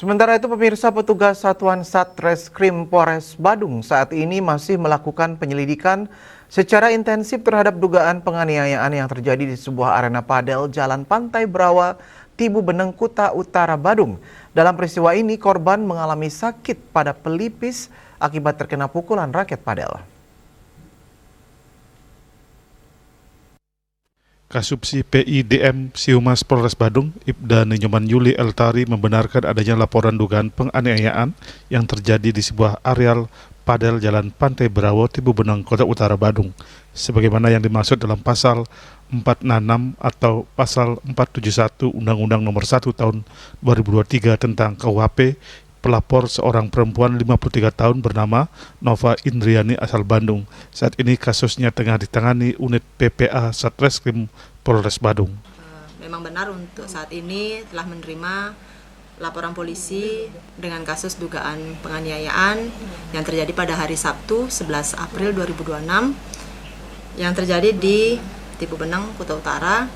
Sementara itu pemirsa, petugas Satuan Satreskrim Polres Badung saat ini masih melakukan penyelidikan secara intensif terhadap dugaan penganiayaan yang terjadi di sebuah arena padel Jalan Pantai Brawa, Tibu Beneng, Kuta Utara, Badung. Dalam peristiwa ini korban mengalami sakit pada pelipis akibat terkena pukulan raket padel. Kasubsi PIDM Sihumas Polres Badung, Ibda Ninyoman Yuli Eltari membenarkan adanya laporan dugaan penganiayaan yang terjadi di sebuah areal padel Jalan Pantai Brawa, Tibu Beneng, Kota Utara, Badung. Sebagaimana yang dimaksud dalam pasal 466 atau pasal 471 Undang-Undang Nomor 1 Tahun 2023 tentang KUHP. Pelapor seorang perempuan 53 tahun bernama Nova Indriani asal Bandung. Saat ini kasusnya tengah ditangani unit PPA Satreskrim Polres Badung. Memang benar untuk saat ini telah menerima laporan polisi dengan kasus dugaan penganiayaan yang terjadi pada hari Sabtu 11 April 2026 yang terjadi di Tibu Beneng, Kuta Utara,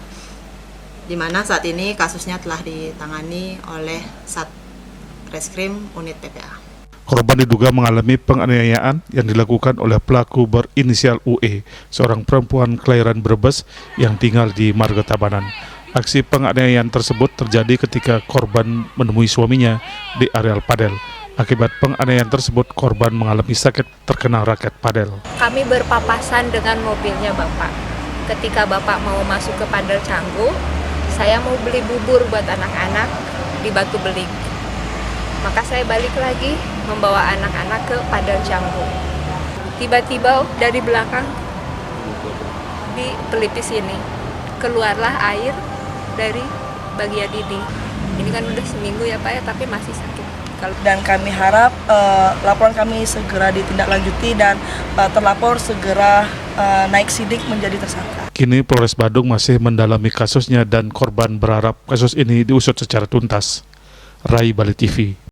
di mana saat ini kasusnya telah ditangani oleh Satreskrim unit PPA. Korban diduga mengalami penganiayaan yang dilakukan oleh pelaku berinisial UE, seorang perempuan kelahiran Brebes yang tinggal di Marga Tabanan. Aksi penganiayaan tersebut terjadi ketika korban menemui suaminya di areal padel. Akibat penganiayaan tersebut, korban mengalami sakit terkena raket padel. Kami berpapasan dengan mobilnya Bapak. Ketika Bapak mau masuk ke Padel Canggu, saya mau beli bubur buat anak-anak di Batu Beling. Maka saya balik lagi membawa anak-anak ke Padel Canggu. Tiba-tiba dari belakang di pelipis ini keluarlah air dari bagian ini. Ini kan udah seminggu ya Pak ya, tapi masih sakit. Dan kami harap laporan kami segera ditindaklanjuti dan terlapor segera naik sidik menjadi tersangka. Kini Polres Badung masih mendalami kasusnya dan korban berharap kasus ini diusut secara tuntas. Rai Bali TV.